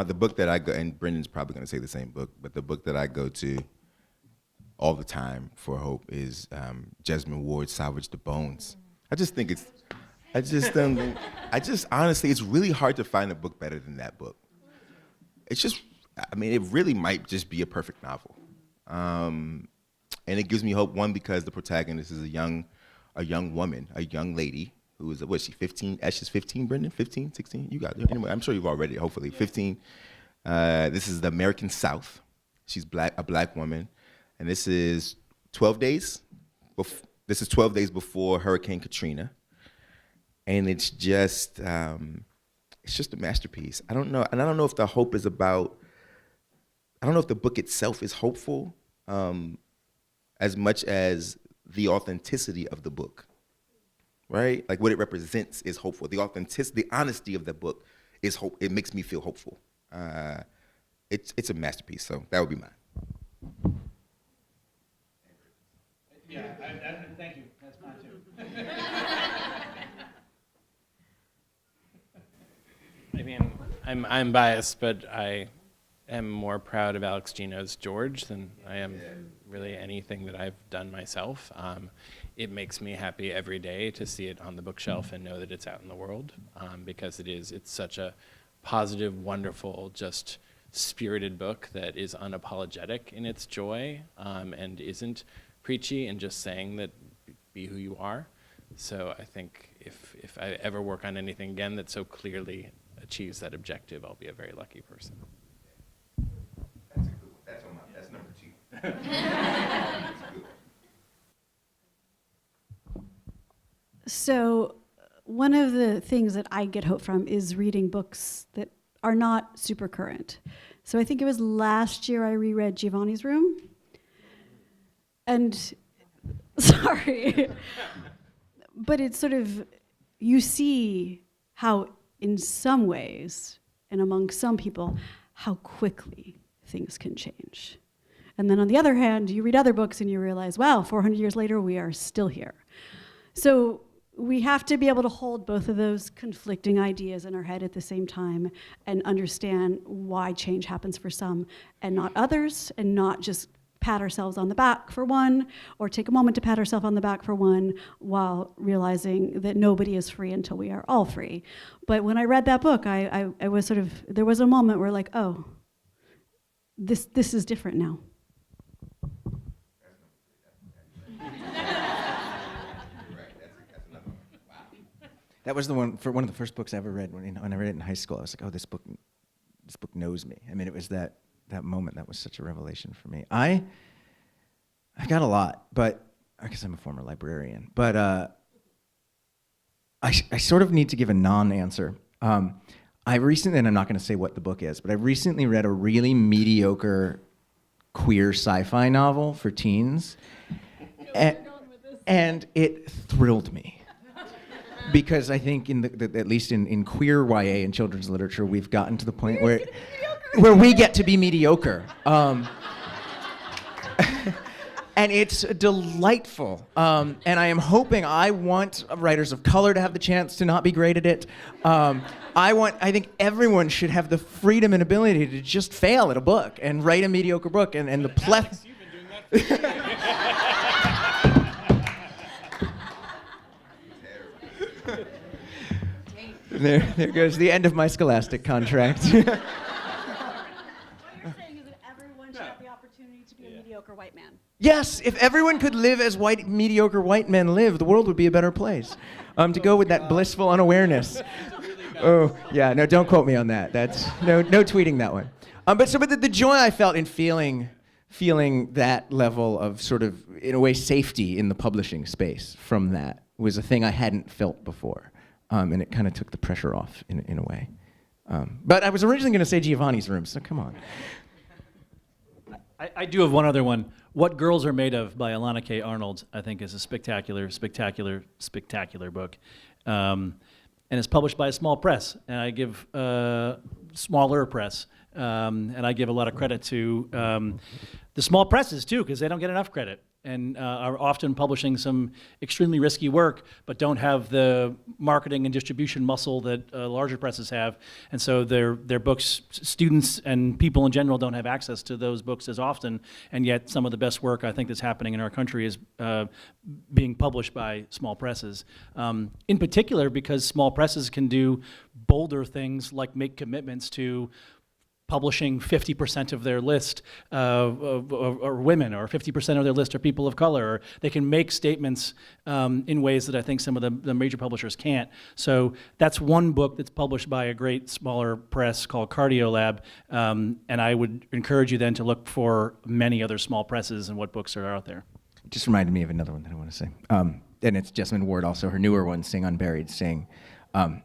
The book that I go, and Brendan's probably going to say the same book, but the book that I go to all the time for hope is Jasmine Ward's Salvage the Bones. Honestly, it's really hard to find a book better than that book. It's just, it really might just be a perfect novel. And it gives me hope, one, because the protagonist is a young woman, a young lady, who is, what is she, 15? She's 15, Brendan? 15, 16? You got it. Anyway, I'm sure you've all read it, hopefully. 15. This is the American South. She's a black woman. And this is 12 days. This is 12 days before Hurricane Katrina. And it's just a masterpiece. I don't know. And I don't know if the hope is about, I don't know if the book itself is hopeful as much as the authenticity of the book. Right? Like what it represents is hopeful. The authenticity, the honesty of the book is hope. It makes me feel hopeful. It's a masterpiece, so that would be mine. Yeah, thank you. That's mine too. I'm biased, but I am more proud of Alex Gino's George than I am really anything that I've done myself. It makes me happy every day to see it on the bookshelf and know that it's out in the world, because it's such a positive, wonderful, just spirited book that is unapologetic in its joy, and isn't preachy and just saying that be who you are. So I think if I ever work on anything again that so clearly achieves that objective, I'll be a very lucky person. That's a good one. That's number 2. That's a good one. So one of the things that I get hope from is reading books that are not super current. So I think it was last year I reread Giovanni's Room. And, sorry, but it's sort of, you see how in some ways, and among some people, how quickly things can change. And then on the other hand, you read other books and you realize, wow, 400 years later, we are still here. So we have to be able to hold both of those conflicting ideas in our head at the same time and understand why change happens for some and not others, and not just pat ourselves on the back for one, or take a moment to pat ourselves on the back for one, while realizing that nobody is free until we are all free. But when I read that book, I was sort of, there was a moment where like, oh, this is different now. That was one of the first books I ever read. When I read it in high school, I was like, oh, this book knows me. I mean, it was that moment that was such a revelation for me. I got a lot, but I guess I'm a former librarian. But I sort of need to give a non-answer. I recently, and I'm not going to say what the book is, but I recently read a really mediocre queer sci-fi novel for teens, and it thrilled me. Because I think, at least in queer YA and children's literature, we've gotten to the point where we get to be mediocre. And it's delightful. And I am hoping, I want writers of color to have the chance to not be great at it. I think everyone should have the freedom and ability to just fail at a book and write a mediocre book. And the Alex, you've been doing that for There goes the end of my scholastic contract. What you're saying is that everyone should have the opportunity to be a mediocre white man. Yes, if everyone could live as mediocre white men live, the world would be a better place. To go with that blissful unawareness. Oh, yeah, no, don't quote me on that. That's no tweeting that one. But the joy I felt in feeling feeling that level of sort of, in a way, safety in the publishing space from that was a thing I hadn't felt before. And it kind of took the pressure off in a way. But I was originally going to say Giovanni's Room, so come on. I do have one other one. What Girls Are Made Of by Alana K. Arnold, I think, is a spectacular, spectacular, spectacular book. And it's published by a small press. And I give smaller press. And I give a lot of credit to the small presses, too, because they don't get enough credit and are often publishing some extremely risky work, but don't have the marketing and distribution muscle that larger presses have. And so their books, students and people in general don't have access to those books as often, and yet some of the best work I think that's happening in our country is being published by small presses. In particular, because small presses can do bolder things like make commitments to publishing 50% of their list are women, or 50% of their list are people of color, or they can make statements in ways that I think some of the major publishers can't. So that's one book that's published by a great smaller press called Cardiolab, and I would encourage you then to look for many other small presses and what books are out there. It just reminded me of another one that I want to say. And it's Jasmine Ward, also her newer one, Sing Unburied, Sing.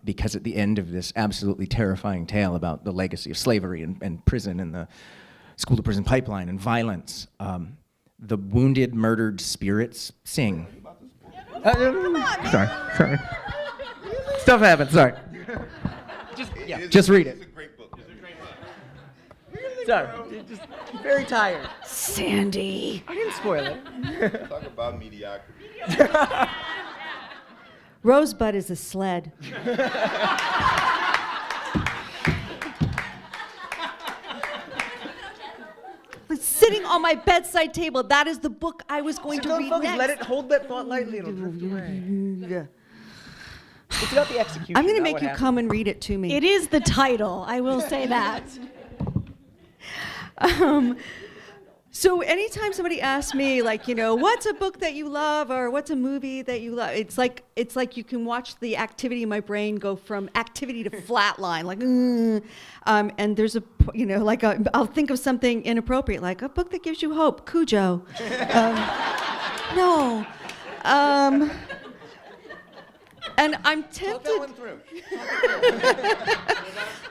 Because at the end of this absolutely terrifying tale about the legacy of slavery and prison and the school-to-prison pipeline and violence, the wounded, murdered spirits sing. Sorry. Stuff happens, sorry. Just read it. It's a great book. Sorry, just very tired. Sandy. I didn't spoil it. Talk about mediocrity. Rosebud is a sled. It's sitting on my bedside table. That is the book I was going to read next. Let it hold that thought lightly. It'll drift away. It's about the execution. I'm going to make you come and read it to me. It is the title, I will say that. So anytime somebody asks me, like, what's a book that you love or what's a movie that you love, it's like you can watch the activity in my brain go from activity to flatline, like, and there's I'll think of something inappropriate, like a book that gives you hope, Cujo. No. And I'm tempted. Talk that one through.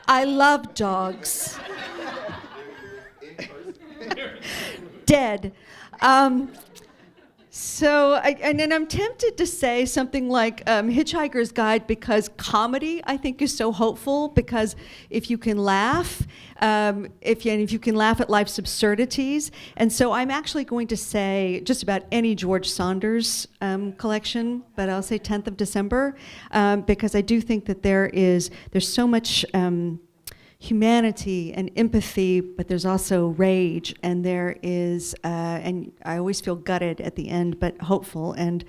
I love dogs. Dead. And then I'm tempted to say something like Hitchhiker's Guide, because comedy, I think, is so hopeful, because if you can laugh, if you can laugh at life's absurdities. And so I'm actually going to say just about any George Saunders collection, but I'll say 10th of December, because I do think that there's so much humanity and empathy, but there's also rage, and there is, and I always feel gutted at the end, but hopeful, and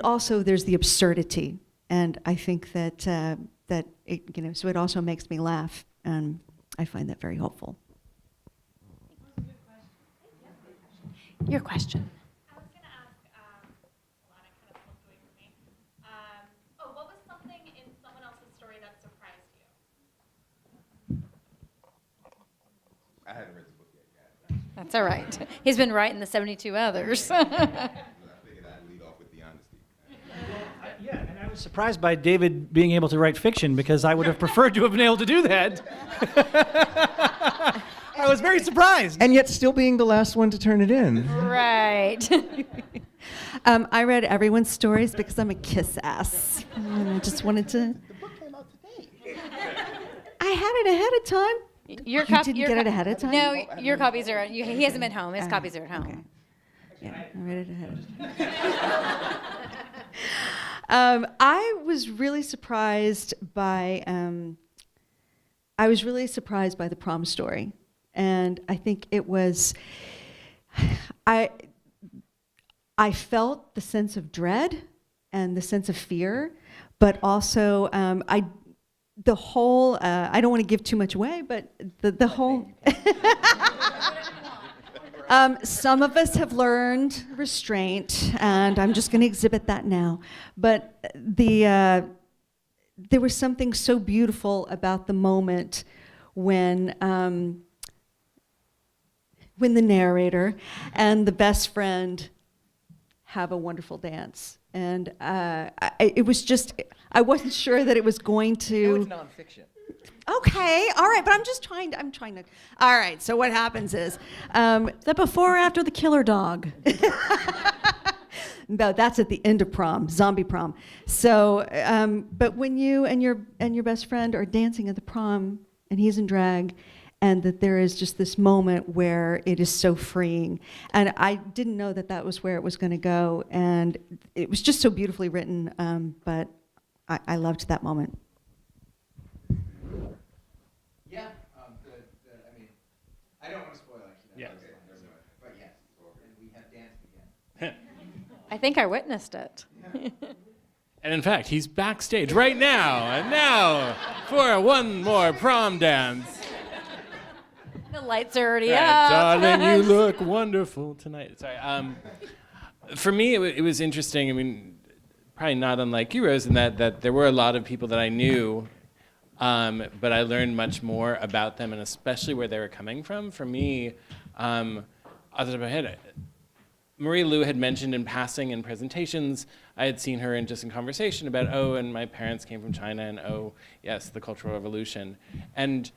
also there's the absurdity, and I think that it, so it also makes me laugh, and I find that very hopeful. Your question. I hadn't read the book yet. That's all right. He's been writing the 72 others. I figured I'd lead off with the honesty. Yeah, and I was surprised by David being able to write fiction, because I would have preferred to have been able to do that. I was very surprised. And yet still being the last one to turn it in. Right. I read everyone's stories because I'm a kiss ass. And I just wanted to. The book came out today. I had it ahead of time. Your You didn't get it ahead of time? No, your copies are. He hasn't been home. His copies are at home. Okay. Yeah, I read it ahead of time. I was really surprised by. I was really surprised by the prom story, and I think it was. I felt the sense of dread and the sense of fear, but also the whole, I don't want to give too much away, but the whole, some of us have learned restraint, and I'm just going to exhibit that now. But there was something so beautiful about the moment when when the narrator and the best friend have a wonderful dance. And it was just, I wasn't sure that it was going to. No, it's nonfiction. Okay, all right, but I'm trying to. All right, so what happens is. Is that before or after the killer dog? No, that's at the end of prom, zombie prom. So, but when you and your best friend are dancing at the prom, and he's in drag, and that there is just this moment where it is so freeing, and I didn't know that that was where it was going to go, and it was just so beautifully written. But I loved that moment. Yeah, I mean, I don't want to spoil actually. Yeah. But yes, and we have danced again. I think I witnessed it. And in fact, he's backstage right now. And now for one more prom dance. The lights are already Right, up. darling, you look wonderful tonight. Sorry. For me, it was interesting. I mean, probably not unlike you, Rose, in that there were a lot of people that I knew, but I learned much more about them, and especially where they were coming from. For me, off the top of my head, Marie Lou had mentioned in passing in presentations, I had seen her just in conversation about, and my parents came from China, and yes, the Cultural Revolution. And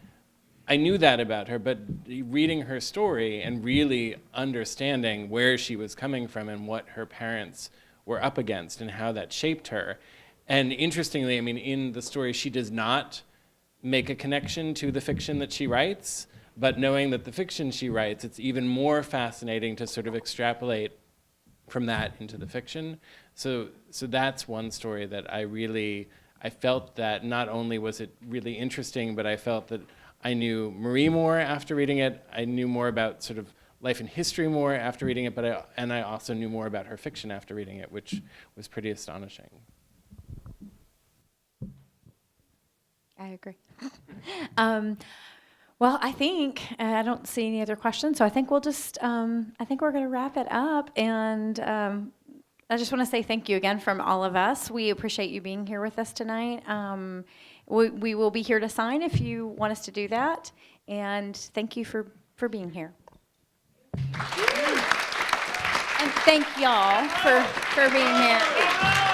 I knew that about her, but reading her story and really understanding where she was coming from and what her parents were up against and how that shaped her. And interestingly, I mean, in the story, she does not make a connection to the fiction that she writes, but knowing that the fiction she writes, it's even more fascinating to sort of extrapolate from that into the fiction. So that's one story that I felt that not only was it really interesting, but I felt that I knew Marie more after reading it. I knew more about sort of life and history more after reading it, and I also knew more about her fiction after reading it, which was pretty astonishing. I agree. Well, I think I don't see any other questions, so I think we'll just. I think we're going to wrap it up, and I just want to say thank you again from all of us. We appreciate you being here with us tonight. We will be here to sign if you want us to do that, and thank you for being here. And thank y'all for being here.